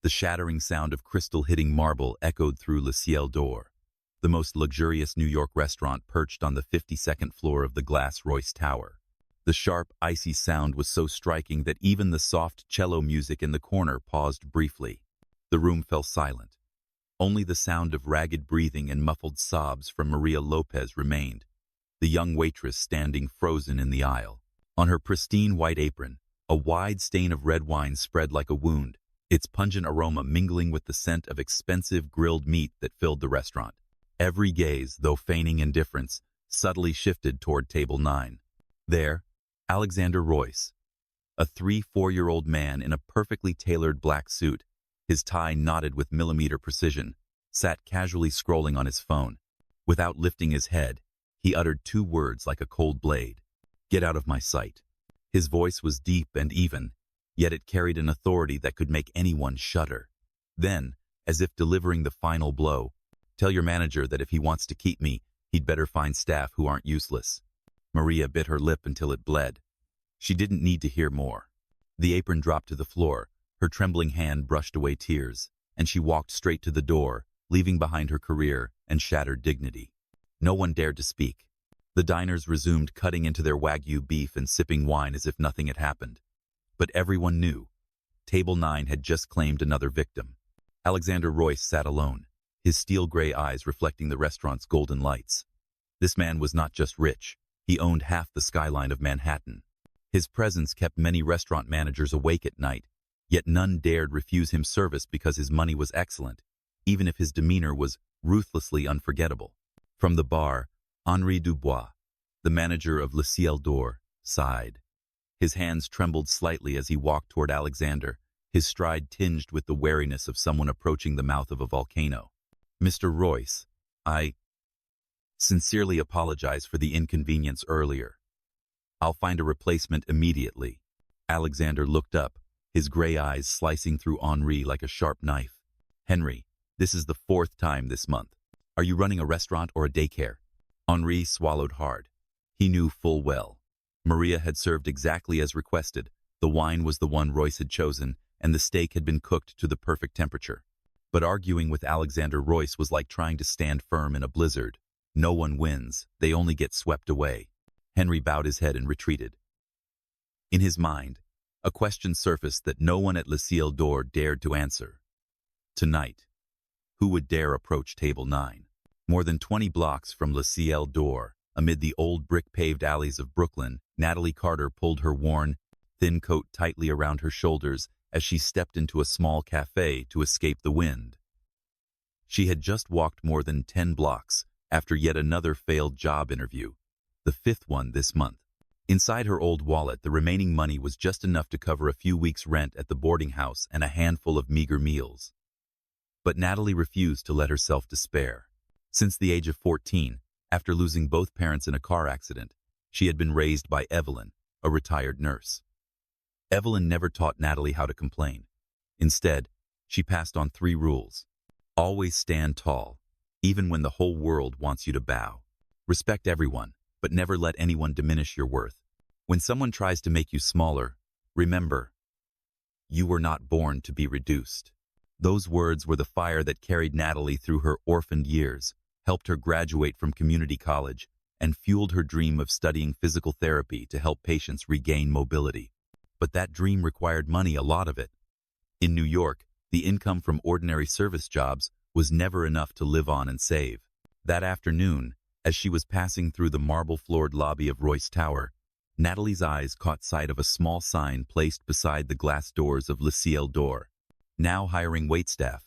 The shattering sound of crystal hitting marble echoed through Le Ciel d'Or, the most luxurious New York restaurant perched on the 52nd floor of the glass Royce Tower. The sharp, icy sound was so striking that even the soft cello music in the corner paused briefly. The room fell silent. Only the sound of ragged breathing and muffled sobs from Maria Lopez remained, the young waitress standing frozen in the aisle. On her pristine white apron, a wide stain of red wine spread like a wound, its pungent aroma mingling with the scent of expensive grilled meat that filled the restaurant. Every gaze, though feigning indifference, subtly shifted toward table 9. There, Alexander Royce, a 3-4-year-old man in a perfectly tailored black suit, his tie knotted with millimeter precision, sat casually scrolling on his phone. Without lifting his head, he uttered 2 words like a cold blade. "Get out of my sight." His voice was deep and even, yet it carried an authority that could make anyone shudder. Then, as if delivering the final blow, "Tell your manager that if he wants to keep me, he'd better find staff who aren't useless." Maria bit her lip until it bled. She didn't need to hear more. The apron dropped to the floor, her trembling hand brushed away tears, and she walked straight to the door, leaving behind her career and shattered dignity. No one dared to speak. The diners resumed cutting into their wagyu beef and sipping wine as if nothing had happened. But everyone knew. Table 9 had just claimed another victim. Alexander Royce sat alone, his steel-gray eyes reflecting the restaurant's golden lights. This man was not just rich, he owned half the skyline of Manhattan. His presence kept many restaurant managers awake at night, yet none dared refuse him service because his money was excellent, even if his demeanor was ruthlessly unforgettable. From the bar, Henri Dubois, the manager of Le Ciel d'Or, sighed. His hands trembled slightly as he walked toward Alexander, his stride tinged with the wariness of someone approaching the mouth of a volcano. "Mr. Royce, I sincerely apologize for the inconvenience earlier. I'll find a replacement immediately." Alexander looked up, his gray eyes slicing through Henri like a sharp knife. "Henry, this is the 4th time this month. Are you running a restaurant or a daycare?" Henri swallowed hard. He knew full well. Maria had served exactly as requested. The wine was the one Royce had chosen, and the steak had been cooked to the perfect temperature. But arguing with Alexander Royce was like trying to stand firm in a blizzard. No one wins, they only get swept away. Henry bowed his head and retreated. In his mind, a question surfaced that no one at Le Ciel d'Or dared to answer. Tonight, who would dare approach table 9? More than 20 blocks from Le Ciel d'Or, amid the old brick-paved alleys of Brooklyn, Natalie Carter pulled her worn, thin coat tightly around her shoulders as she stepped into a small cafe to escape the wind. She had just walked more than 10 blocks after yet another failed job interview, the 5th one this month. Inside her old wallet, the remaining money was just enough to cover a few weeks' rent at the boarding house and a handful of meager meals. But Natalie refused to let herself despair. Since the age of 14, after losing both parents in a car accident, she had been raised by Evelyn, a retired nurse. Evelyn never taught Natalie how to complain. Instead, she passed on 3 rules. Always stand tall, even when the whole world wants you to bow. Respect everyone, but never let anyone diminish your worth. When someone tries to make you smaller, remember, you were not born to be reduced. Those words were the fire that carried Natalie through her orphaned years, helped her graduate from community college, and fueled her dream of studying physical therapy to help patients regain mobility. But that dream required money, a lot of it. In New York, the income from ordinary service jobs was never enough to live on and save. That afternoon, as she was passing through the marble-floored lobby of Royce Tower, Natalie's eyes caught sight of a small sign placed beside the glass doors of Le Ciel d'Or. Now hiring waitstaff.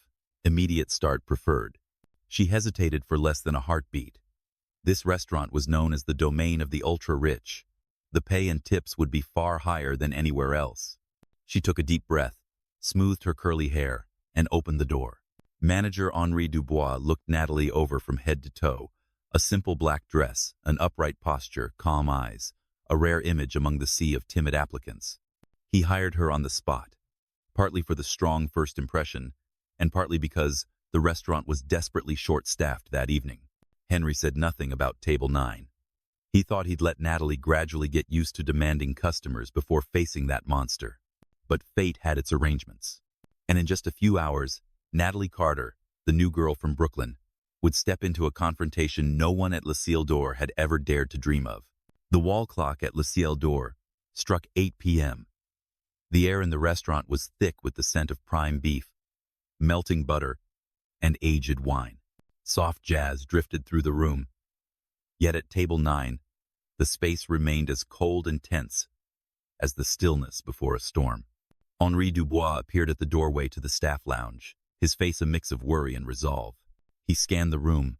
Immediate start preferred. She hesitated for less than a heartbeat. This restaurant was known as the domain of the ultra-rich. The pay and tips would be far higher than anywhere else. She took a deep breath, smoothed her curly hair, and opened the door. Manager Henri Dubois looked Natalie over from head to toe. A simple black dress, an upright posture, calm eyes, a rare image among the sea of timid applicants. He hired her on the spot, partly for the strong first impression, and partly because the restaurant was desperately short-staffed that evening. Henry said nothing about table 9. He thought he'd let Natalie gradually get used to demanding customers before facing that monster. But fate had its arrangements. And in just a few hours, Natalie Carter, the new girl from Brooklyn, would step into a confrontation no one at Le Ciel d'Or had ever dared to dream of. The wall clock at Le Ciel d'Or struck 8 p.m. The air in the restaurant was thick with the scent of prime beef, melting butter, and aged wine. Soft jazz drifted through the room. Yet at table 9, the space remained as cold and tense as the stillness before a storm. Henri Dubois appeared at the doorway to the staff lounge, his face a mix of worry and resolve. He scanned the room,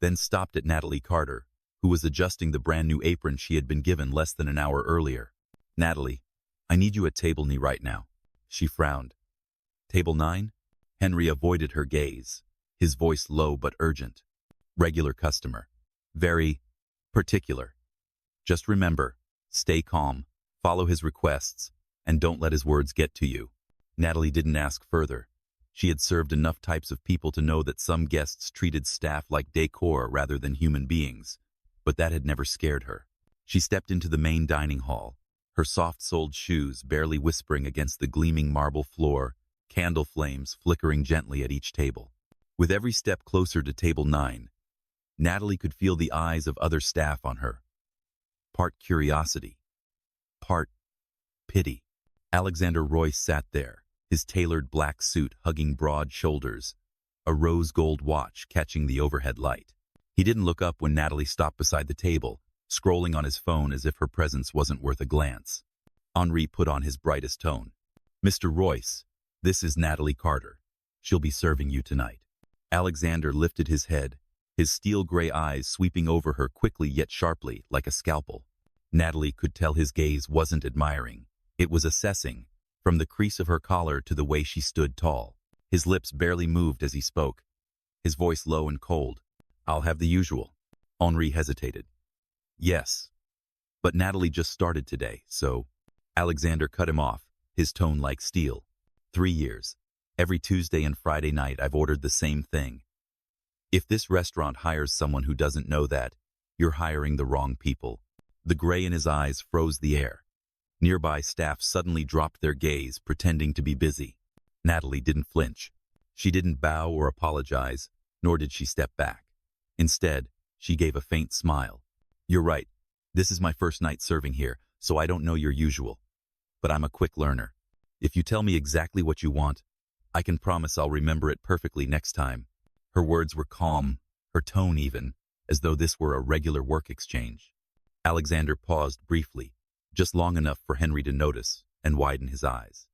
then stopped at Natalie Carter, who was adjusting the brand-new apron she had been given less than an hour earlier. "Natalie, I need you at table 9 right now." She frowned. "Table 9? Henry avoided her gaze, his voice low but urgent. "Regular customer. Very particular. Just remember, stay calm, follow his requests, and don't let his words get to you." Natalie didn't ask further. She had served enough types of people to know that some guests treated staff like decor rather than human beings, but that had never scared her. She stepped into the main dining hall, her soft-soled shoes barely whispering against the gleaming marble floor, candle flames flickering gently at each table. With every step closer to table 9, Natalie could feel the eyes of other staff on her. Part curiosity, part pity. Alexander Royce sat there, his tailored black suit hugging broad shoulders, a rose gold watch catching the overhead light. He didn't look up when Natalie stopped beside the table, scrolling on his phone as if her presence wasn't worth a glance. Henri put on his brightest tone. "Mr. Royce, this is Natalie Carter. She'll be serving you tonight." Alexander lifted his head, his steel-gray eyes sweeping over her quickly yet sharply, like a scalpel. Natalie could tell his gaze wasn't admiring. It was assessing, from the crease of her collar to the way she stood tall. His lips barely moved as he spoke, his voice low and cold. "I'll have the usual." Henri hesitated. "Yes, but Natalie just started today, so..." Alexander cut him off, his tone like steel. 3 years. Every Tuesday and Friday night I've ordered the same thing. If this restaurant hires someone who doesn't know that, you're hiring the wrong people." The gray in his eyes froze the air. Nearby staff suddenly dropped their gaze, pretending to be busy. Natalie didn't flinch. She didn't bow or apologize, nor did she step back. Instead, she gave a faint smile. "You're right. This is my first night serving here, so I don't know your usual. But I'm a quick learner. If you tell me exactly what you want, I can promise I'll remember it perfectly next time." Her words were calm, her tone even, as though this were a regular work exchange. Alexander paused briefly, just long enough for Henry to notice and widen his eyes.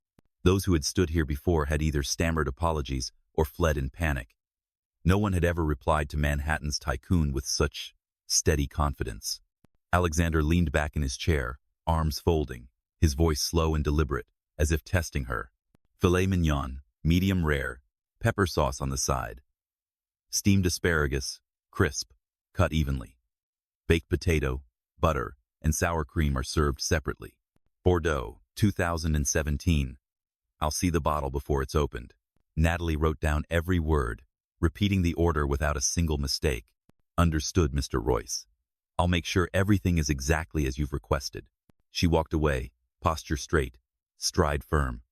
Those who had stood here before had either stammered apologies or fled in panic. No one had ever replied to Manhattan's tycoon with such steady confidence. Alexander leaned back in his chair, arms folding, his voice slow and deliberate, as if testing her. "Filet mignon, medium rare, pepper sauce on the side. Steamed asparagus, crisp, cut evenly. Baked potato, butter, and sour cream are served separately. Bordeaux, 2017. I'll see the bottle before it's opened." Natalie wrote down every word, repeating the order without a single mistake. "Understood, Mr. Royce. I'll make sure everything is exactly as you've requested." She walked away, posture straight, stride firm.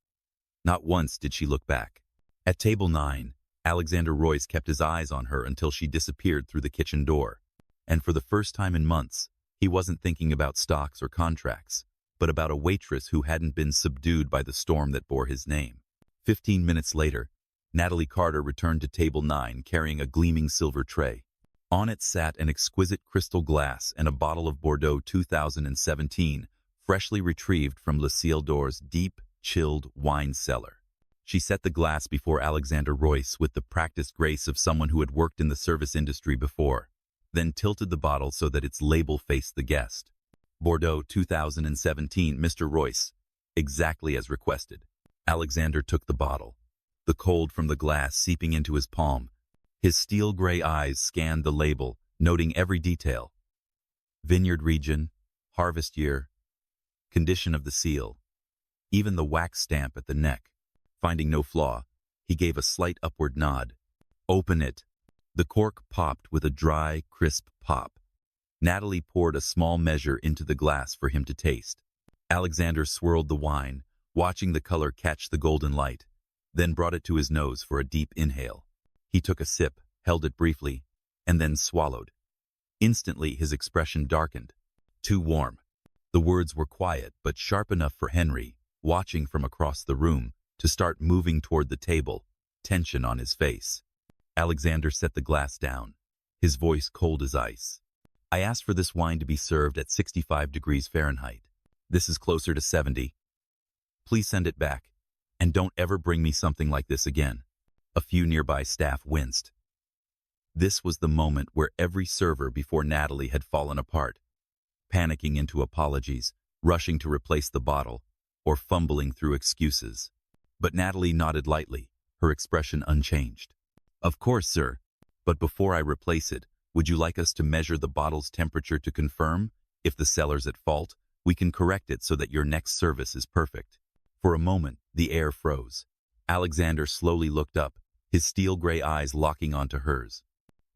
Not once did she look back. At table 9, Alexander Royce kept his eyes on her until she disappeared through the kitchen door. And for the first time in months, he wasn't thinking about stocks or contracts, but about a waitress who hadn't been subdued by the storm that bore his name. 15 minutes later, Natalie Carter returned to table 9 carrying a gleaming silver tray. On it sat an exquisite crystal glass and a bottle of Bordeaux 2017, freshly retrieved from Le Ciel d'Or's deep, chilled wine cellar. She set the glass before Alexander Royce with the practiced grace of someone who had worked in the service industry before, then tilted the bottle so that its label faced the guest. "Bordeaux 2017, Mr. Royce," exactly as requested. Alexander took the bottle, the cold from the glass seeping into his palm. His steel-gray eyes scanned the label, noting every detail. Vineyard region, harvest year, condition of the seal, even the wax stamp at the neck. Finding no flaw, he gave a slight upward nod. "Open it." The cork popped with a dry, crisp pop. Natalie poured a small measure into the glass for him to taste. Alexander swirled the wine, watching the color catch the golden light. then brought it to his nose for a deep inhale. He took a sip, held it briefly, and then swallowed. Instantly, his expression darkened. Too warm. The words were quiet, but sharp enough for Henry, watching from across the room, to start moving toward the table, tension on his face. Alexander set the glass down, his voice cold as ice. I asked for this wine to be served at 65 degrees Fahrenheit. This is closer to 70. Please send it back, and don't ever bring me something like this again. A few nearby staff winced. This was the moment where every server before Natalie had fallen apart, panicking into apologies, rushing to replace the bottle, or fumbling through excuses. But Natalie nodded lightly, her expression unchanged. Of course, sir. But before I replace it, would you like us to measure the bottle's temperature to confirm? If the cellar's at fault, we can correct it so that your next service is perfect. For a moment, the air froze. Alexander slowly looked up, his steel-gray eyes locking onto hers.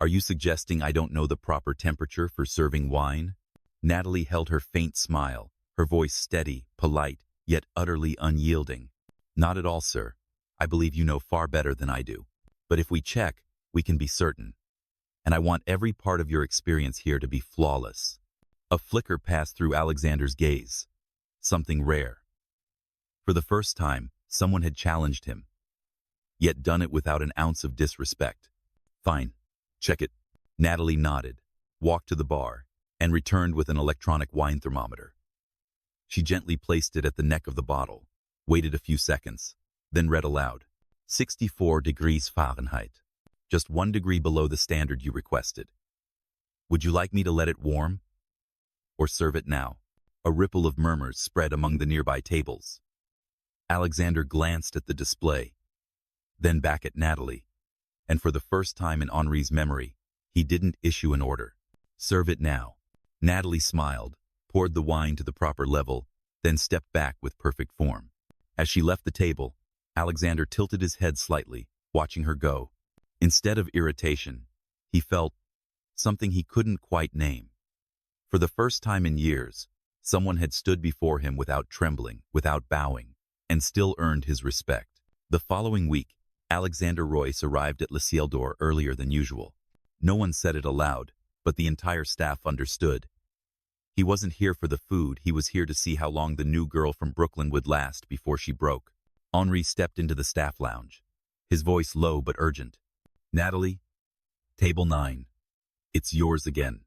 Are you suggesting I don't know the proper temperature for serving wine? Natalie held her faint smile, her voice steady, polite, yet utterly unyielding. Not at all, sir. I believe you know far better than I do. But if we check, we can be certain. And I want every part of your experience here to be flawless. A flicker passed through Alexander's gaze. Something rare. For the first time, someone had challenged him, yet done it without an ounce of disrespect. Fine. Check it. Natalie nodded, walked to the bar, and returned with an electronic wine thermometer. She gently placed it at the neck of the bottle, waited a few seconds, then read aloud. 64 degrees Fahrenheit. Just 1 degree below the standard you requested. Would you like me to let it warm? Or serve it now? A ripple of murmurs spread among the nearby tables. Alexander glanced at the display, then back at Natalie, and for the first time in Henri's memory, he didn't issue an order. Serve it now. Natalie smiled, poured the wine to the proper level, then stepped back with perfect form. As she left the table, Alexander tilted his head slightly, watching her go. Instead of irritation, he felt something he couldn't quite name. For the first time in years, someone had stood before him without trembling, without bowing, and still earned his respect. The following week, Alexander Royce arrived at Ciel door earlier than usual. No one said it aloud, but the entire staff understood. He wasn't here for the food, he was here to see how long the new girl from Brooklyn would last before she broke. Henri stepped into the staff lounge, his voice low but urgent. Natalie, table 9. It's yours again.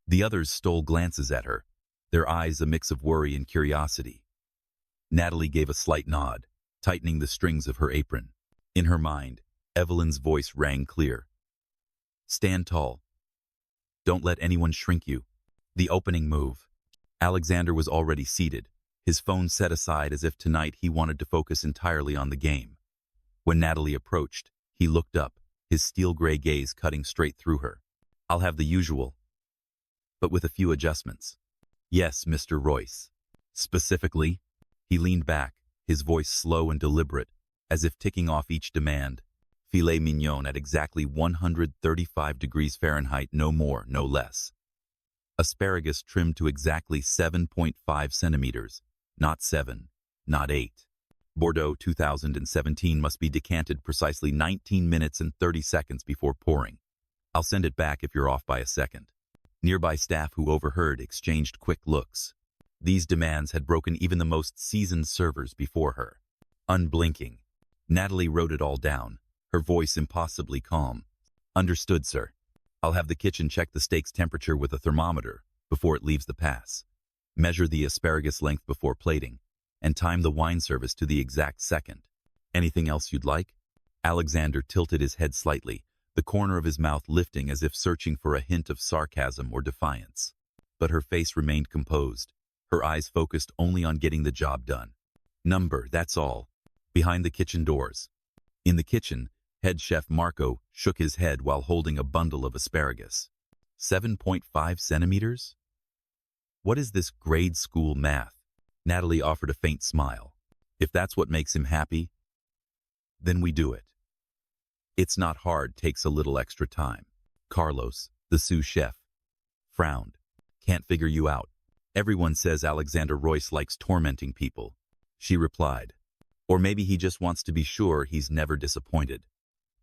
The others stole glances at her, their eyes a mix of worry and curiosity. Natalie gave a slight nod, tightening the strings of her apron. In her mind, Evelyn's voice rang clear. Stand tall. Don't let anyone shrink you. The opening move. Alexander was already seated, his phone set aside as if tonight he wanted to focus entirely on the game. When Natalie approached, he looked up, his steel-gray gaze cutting straight through her. I'll have the usual, but with a few adjustments. Yes, Mr. Royce. Specifically, he leaned back, his voice slow and deliberate, as if ticking off each demand. Filet mignon at exactly 135 degrees Fahrenheit, no more, no less. Asparagus trimmed to exactly 7.5 centimeters, not 7, not 8. Bordeaux 2017 must be decanted precisely 19 minutes and 30 seconds before pouring. I'll send it back if you're off by a second. Nearby staff who overheard exchanged quick looks. These demands had broken even the most seasoned servers before her. Unblinking, Natalie wrote it all down, her voice impossibly calm. Understood, sir. I'll have the kitchen check the steak's temperature with a thermometer before it leaves the pass. Measure the asparagus length before plating, and time the wine service to the exact second. Anything else you'd like? Alexander tilted his head slightly, the corner of his mouth lifting as if searching for a hint of sarcasm or defiance. But her face remained composed, her eyes focused only on getting the job done. Number, that's all. Behind the kitchen doors. In the kitchen, head chef Marco shook his head while holding a bundle of asparagus. 7.5 centimeters? What is this grade school math? Natalie offered a faint smile. If that's what makes him happy, then we do it. It's not hard, takes a little extra time. Carlos, the sous chef, frowned. Can't figure you out. Everyone says Alexander Royce likes tormenting people. She replied. Or maybe he just wants to be sure he's never disappointed.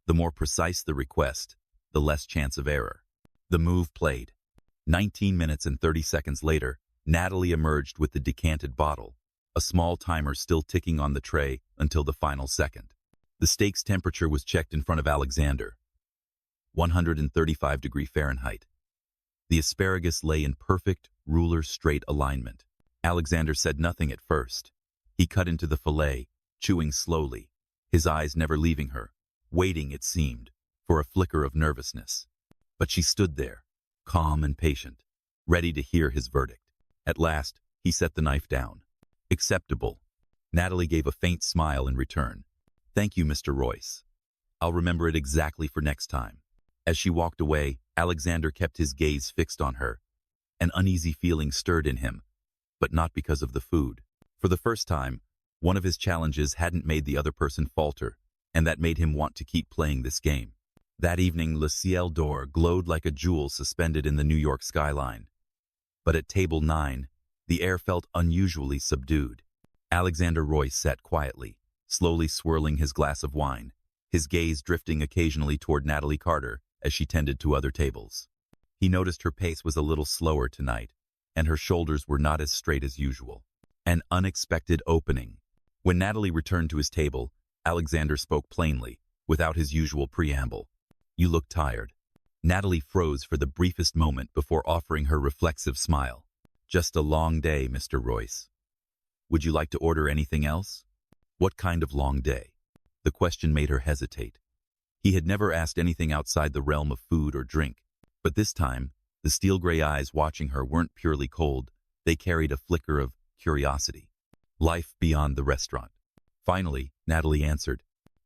The more precise the request, the less chance of error. The move played. 19 minutes and 30 seconds later, Natalie emerged with the decanted bottle, a small timer still ticking on the tray until the final second. The steak's temperature was checked in front of Alexander, 135 Fahrenheit. The asparagus lay in perfect, ruler-straight alignment. Alexander said nothing at first. He cut into the fillet, chewing slowly, his eyes never leaving her, waiting, it seemed, for a flicker of nervousness. But she stood there, calm and patient, ready to hear his verdict. At last, he set the knife down. Acceptable. Natalie gave a faint smile in return. Thank you, Mr. Royce. I'll remember it exactly for next time. As she walked away, Alexander kept his gaze fixed on her. An uneasy feeling stirred in him, but not because of the food. For the first time, one of his challenges hadn't made the other person falter, and that made him want to keep playing this game. That evening, Ciel door glowed like a jewel suspended in the New York skyline. But at table 9, the air felt unusually subdued. Alexander Royce sat quietly, slowly swirling his glass of wine, his gaze drifting occasionally toward Natalie Carter as she tended to other tables. He noticed her pace was a little slower tonight, and her shoulders were not as straight as usual. An unexpected opening. When Natalie returned to his table, Alexander spoke plainly, without his usual preamble. You look tired. Natalie froze for the briefest moment before offering her reflexive smile. Just a long day, Mr. Royce. Would you like to order anything else? What kind of long day? The question made her hesitate. He had never asked anything outside the realm of food or drink, but this time, the steel-gray eyes watching her weren't purely cold, they carried a flicker of curiosity. Life beyond the restaurant. Finally, Natalie answered,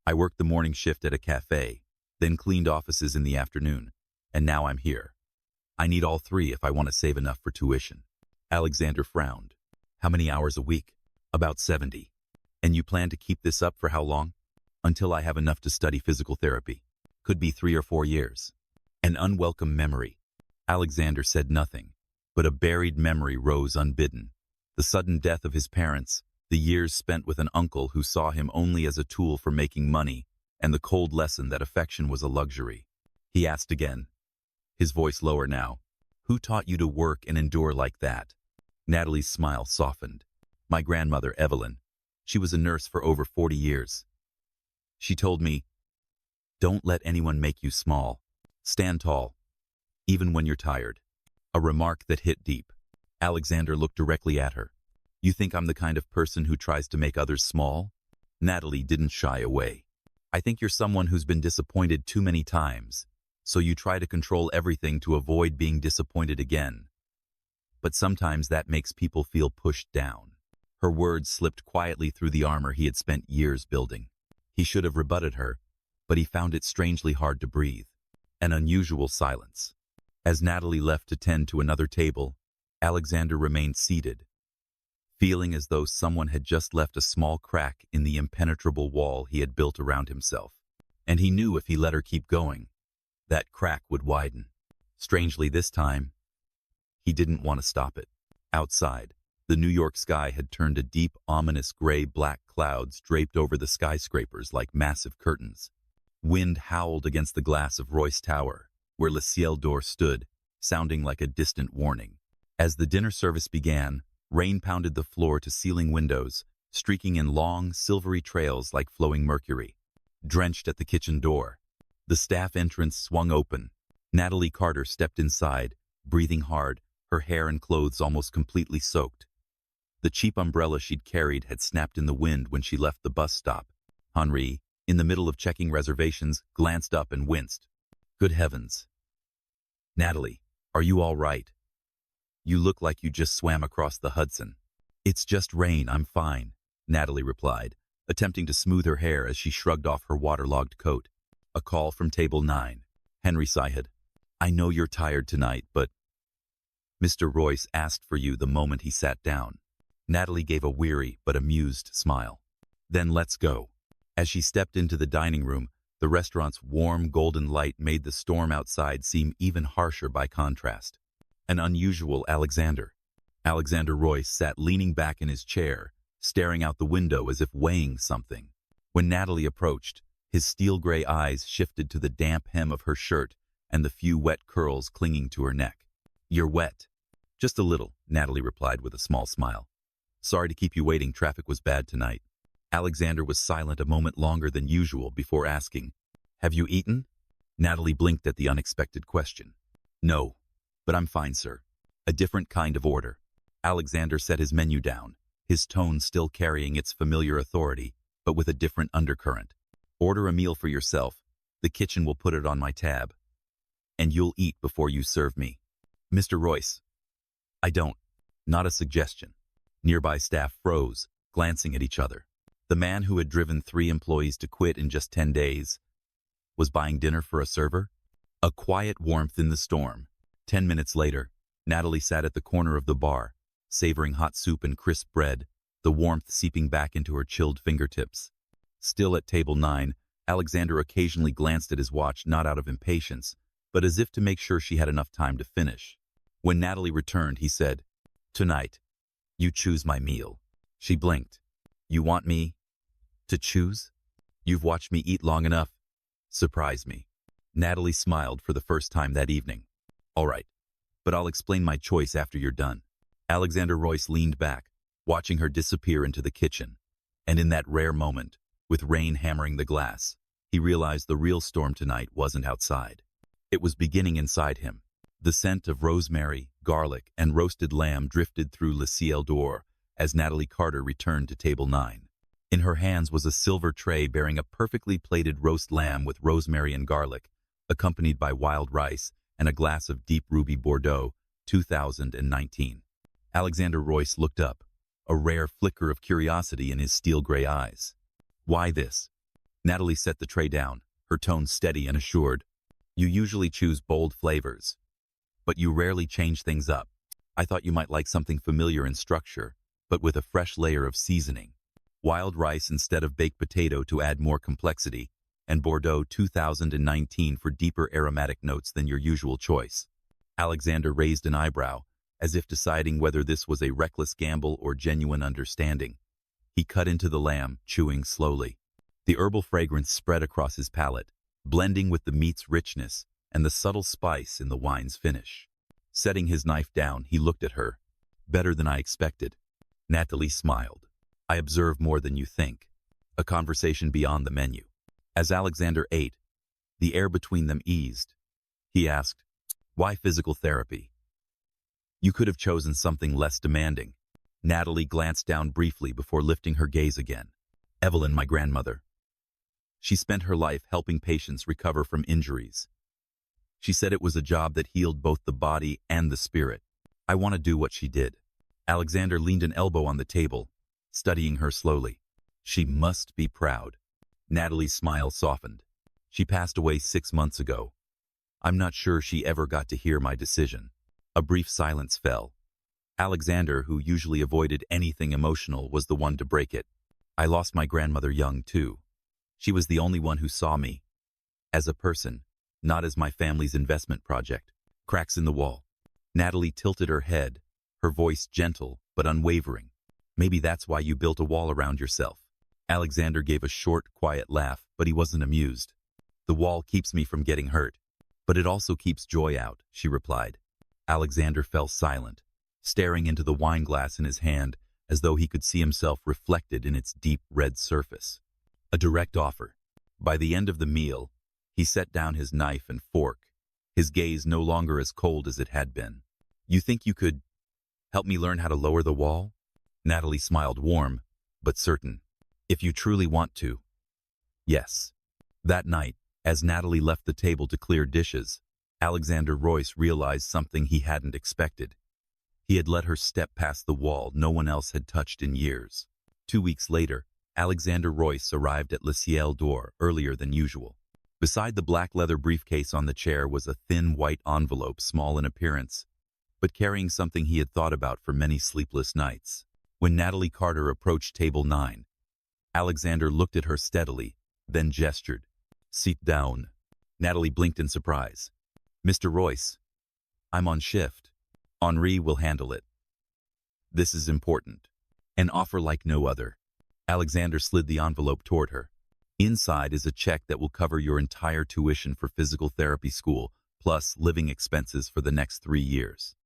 I worked the morning shift at a cafe, then cleaned offices in the afternoon, and now I'm here. I need all three if I want to save enough for tuition. Alexander frowned. How many hours a week? About 70. And you plan to keep this up for how long? Until I have enough to study physical therapy. Could be 3 or 4 years. An unwelcome memory. Alexander said nothing, but a buried memory rose unbidden. The sudden death of his parents, the years spent with an uncle who saw him only as a tool for making money, and the cold lesson that affection was a luxury. He asked again, his voice lower now, Who taught you to work and endure like that? Natalie's smile softened. My grandmother, Evelyn. She was a nurse for over 40 years. She told me, don't let anyone make you small. Stand tall, even when you're tired. A remark that hit deep. Alexander looked directly at her. You think I'm the kind of person who tries to make others small? Natalie didn't shy away. I think you're someone who's been disappointed too many times, so you try to control everything to avoid being disappointed again. But sometimes that makes people feel pushed down. Her words slipped quietly through the armor he had spent years building. He should have rebutted her, but he found it strangely hard to breathe. An unusual silence. As Natalie left to tend to another table, Alexander remained seated, feeling as though someone had just left a small crack in the impenetrable wall he had built around himself. And he knew if he let her keep going, that crack would widen. Strangely this time, he didn't want to stop it. Outside, the New York sky had turned a deep, ominous gray-black clouds draped over the skyscrapers like massive curtains. Wind howled against the glass of Royce Tower, where Ciel door stood, sounding like a distant warning. As the dinner service began, rain pounded the floor to ceiling windows, streaking in long, silvery trails like flowing mercury. Drenched at the kitchen door, the staff entrance swung open. Natalie Carter stepped inside, breathing hard, her hair and clothes almost completely soaked. The cheap umbrella she'd carried had snapped in the wind when she left the bus stop. Henri, in the middle of checking reservations, glanced up and winced. Good heavens. Natalie, are you all right? You look like you just swam across the Hudson. It's just rain, I'm fine, Natalie replied, attempting to smooth her hair as she shrugged off her waterlogged coat. A call from table 9. Henry sighed. I know you're tired tonight, but Mr. Royce asked for you the moment he sat down. Natalie gave a weary but amused smile. Then let's go. As she stepped into the dining room, the restaurant's warm golden light made the storm outside seem even harsher by contrast. An unusual Alexander. Alexander Royce sat leaning back in his chair, staring out the window as if weighing something. When Natalie approached, his steel-gray eyes shifted to the damp hem of her shirt and the few wet curls clinging to her neck. "You're wet." "Just a little," Natalie replied with a small smile. "Sorry to keep you waiting, traffic was bad tonight." Alexander was silent a moment longer than usual before asking, "Have you eaten?" Natalie blinked at the unexpected question. "No, but I'm fine, sir. A different kind of order." Alexander set his menu down, his tone still carrying its familiar authority, but with a different undercurrent. "Order a meal for yourself. The kitchen will put it on my tab. And you'll eat before you serve me." "Mr. Royce." "I don't." Not a suggestion. Nearby staff froze, glancing at each other. The man who had driven 3 employees to quit in just 10 days was buying dinner for a server? A quiet warmth in the storm. 10 minutes later, Natalie sat at the corner of the bar, savoring hot soup and crisp bread, the warmth seeping back into her chilled fingertips. Still at table 9, Alexander occasionally glanced at his watch, not out of impatience, but as if to make sure she had enough time to finish. When Natalie returned, he said, "Tonight, you choose my meal." She blinked. "You want me to choose? You've watched me eat long enough. Surprise me." Natalie smiled for the first time that evening. "All right, but I'll explain my choice after you're done." Alexander Royce leaned back, watching her disappear into the kitchen. And in that rare moment, with rain hammering the glass, he realized the real storm tonight wasn't outside. It was beginning inside him. The scent of rosemary, garlic, and roasted lamb drifted through Le Ciel door as Natalie Carter returned to table 9. In her hands was a silver tray bearing a perfectly plated roast lamb with rosemary and garlic, accompanied by wild rice and a glass of deep ruby Bordeaux, 2019. Alexander Royce looked up, a rare flicker of curiosity in his steel-gray eyes. "Why this?" Natalie set the tray down, her tone steady and assured. "You usually choose bold flavors, but you rarely change things up. I thought you might like something familiar in structure, but with a fresh layer of seasoning. Wild rice instead of baked potato to add more complexity, and Bordeaux 2019 for deeper aromatic notes than your usual choice." Alexander raised an eyebrow, as if deciding whether this was a reckless gamble or genuine understanding. He cut into the lamb, chewing slowly. The herbal fragrance spread across his palate, blending with the meat's richness and the subtle spice in the wine's finish. Setting his knife down, he looked at her. "Better than I expected." Natalie smiled. "I observe more than you think." A conversation beyond the menu. As Alexander ate, the air between them eased. He asked, "Why physical therapy? You could have chosen something less demanding." Natalie glanced down briefly before lifting her gaze again. "Evelyn, my grandmother. She spent her life helping patients recover from injuries. She said it was a job that healed both the body and the spirit. I want to do what she did." Alexander leaned an elbow on the table, studying her slowly. "She must be proud." Natalie's smile softened. "She passed away 6 months ago. I'm not sure she ever got to hear my decision." A brief silence fell. Alexander, who usually avoided anything emotional, was the one to break it. "I lost my grandmother young, too. She was the only one who saw me as a person, not as my family's investment project." Cracks in the wall. Natalie tilted her head, her voice gentle but unwavering. "Maybe that's why you built a wall around yourself." Alexander gave a short, quiet laugh, but he wasn't amused. "The wall keeps me from getting hurt, but it also keeps joy out," she replied. Alexander fell silent, staring into the wine glass in his hand as though he could see himself reflected in its deep red surface. A direct offer. By the end of the meal, he set down his knife and fork, his gaze no longer as cold as it had been. "You think you could help me learn how to lower the wall?" Natalie smiled, warm, but certain. "If you truly want to." "Yes." That night, as Natalie left the table to clear dishes, Alexander Royce realized something he hadn't expected. He had let her step past the wall no one else had touched in years. 2 weeks later, Alexander Royce arrived at Le Ciel door earlier than usual. Beside the black leather briefcase on the chair was a thin white envelope, small in appearance, but carrying something he had thought about for many sleepless nights. When Natalie Carter approached table 9, Alexander looked at her steadily, then gestured. "Sit down." Natalie blinked in surprise. "Mr. Royce, I'm on shift. Henri will handle it. This is important." An offer like no other. Alexander slid the envelope toward her. Inside is a check that will cover your entire tuition for physical therapy school, plus living expenses for the next 3 years.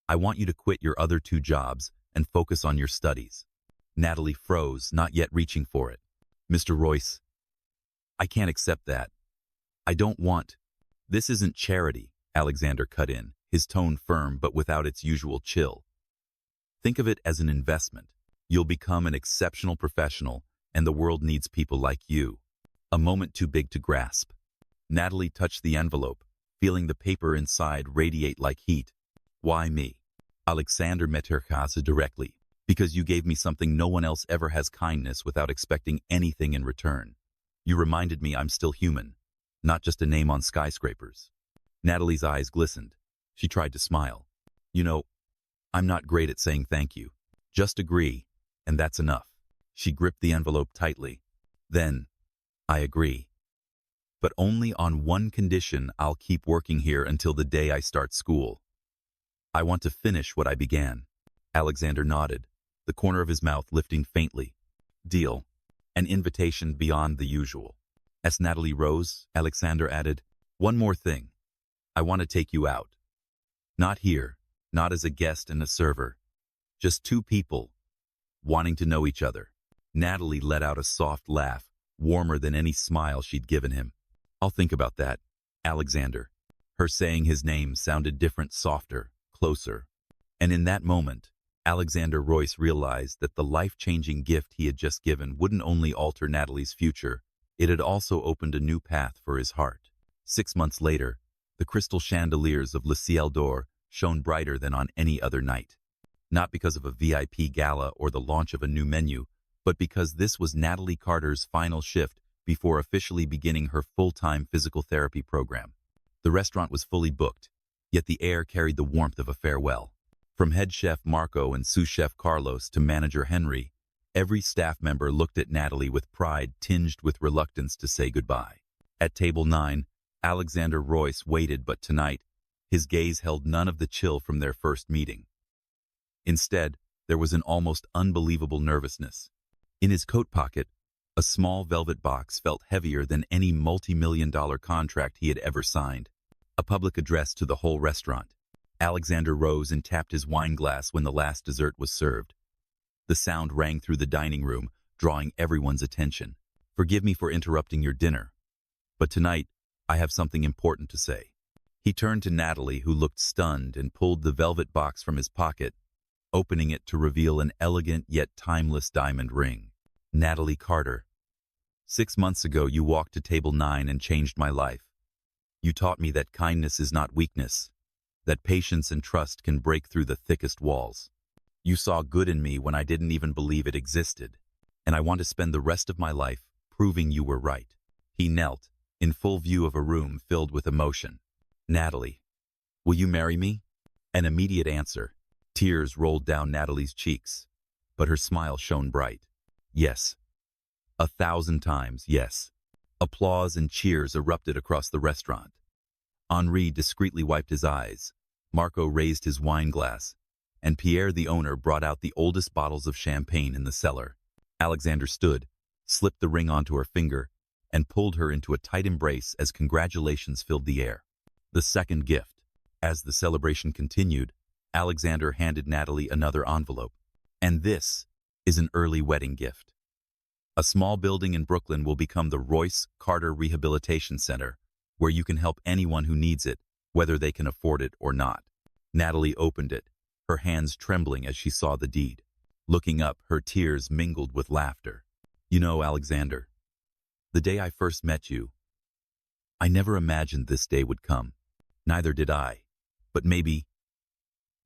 I want you to quit your other 2 jobs and focus on your studies. Natalie froze, not yet reaching for it. Mr. Royce, I can't accept that. I don't want. This isn't charity, Alexander cut in, his tone firm but without its usual chill. Think of it as an investment. You'll become an exceptional professional, and the world needs people like you. A moment too big to grasp. Natalie touched the envelope, feeling the paper inside radiate like heat. Why me? Alexander met her casa directly. Because you gave me something no one else ever has, kindness without expecting anything in return. You reminded me I'm still human, not just a name on skyscrapers. Natalie's eyes glistened. She tried to smile. You know, I'm not great at saying thank you. Just agree, and that's enough. She gripped the envelope tightly. Then, I agree. But only on one condition. I'll keep working here until the day I start school. I want to finish what I began. Alexander nodded, the corner of his mouth lifting faintly. Deal. An invitation beyond the usual. As Natalie rose, Alexander added, one more thing. I want to take you out. Not here, not as a guest and a server. Just 2 people, wanting to know each other. Natalie let out a soft laugh, warmer than any smile she'd given him. I'll think about that, Alexander. Her saying his name sounded different, softer, closer. And in that moment, Alexander Royce realized that the life-changing gift he had just given wouldn't only alter Natalie's future, it had also opened a new path for his heart. 6 months later, the crystal chandeliers of Ciel shone brighter than on any other night. Not because of a VIP gala or the launch of a new menu, but because this was Natalie Carter's final shift before officially beginning her full-time physical therapy program. The restaurant was fully booked, yet the air carried the warmth of a farewell. From head chef Marco and sous chef Carlos to manager Henry, every staff member looked at Natalie with pride tinged with reluctance to say goodbye. At table 9, Alexander Royce waited, but tonight, his gaze held none of the chill from their first meeting. Instead, there was an almost unbelievable nervousness. In his coat pocket, a small velvet box felt heavier than any multi-million-dollar contract he had ever signed. A public address to the whole restaurant. Alexander rose and tapped his wine glass when the last dessert was served. The sound rang through the dining room, drawing everyone's attention. Forgive me for interrupting your dinner, but tonight, I have something important to say. He turned to Natalie, who looked stunned, and pulled the velvet box from his pocket, opening it to reveal an elegant yet timeless diamond ring. Natalie Carter. 6 months ago, you walked to table 9 and changed my life. You taught me that kindness is not weakness, that patience and trust can break through the thickest walls. You saw good in me when I didn't even believe it existed, and I want to spend the rest of my life proving you were right. He knelt, in full view of a room filled with emotion. Natalie, will you marry me? An immediate answer. Tears rolled down Natalie's cheeks, but her smile shone bright. Yes. 1,000 times, yes. Applause and cheers erupted across the restaurant. Henri discreetly wiped his eyes. Marco raised his wine glass, and Pierre, the owner, brought out the oldest bottles of champagne in the cellar. Alexander stood, slipped the ring onto her finger, and pulled her into a tight embrace as congratulations filled the air. The second gift. As the celebration continued, Alexander handed Natalie another envelope. And this is an early wedding gift. A small building in Brooklyn will become the Royce Carter Rehabilitation Center, where you can help anyone who needs it, whether they can afford it or not. Natalie opened it, her hands trembling as she saw the deed. Looking up, her tears mingled with laughter. You know, Alexander, the day I first met you, I never imagined this day would come. Neither did I. But maybe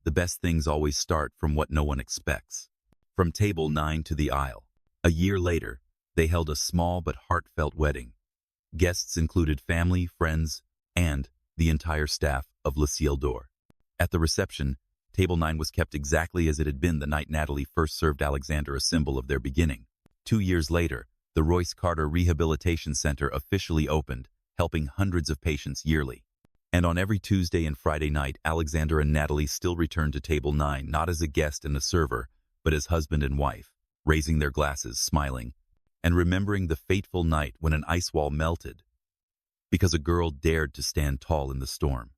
the best things always start from what no one expects. From table 9 to the aisle. A year later, they held a small but heartfelt wedding. Guests included family, friends, and the entire staff of Ciel. At the reception, table 9 was kept exactly as it had been the night Natalie first served Alexander, a symbol of their beginning. 2 years later, the Royce Carter Rehabilitation Center officially opened, helping hundreds of patients yearly. And on every Tuesday and Friday night, Alexander and Natalie still returned to table 9, not as a guest and a server, but as husband and wife. raising their glasses, smiling, and remembering the fateful night when an ice wall melted because a girl dared to stand tall in the storm.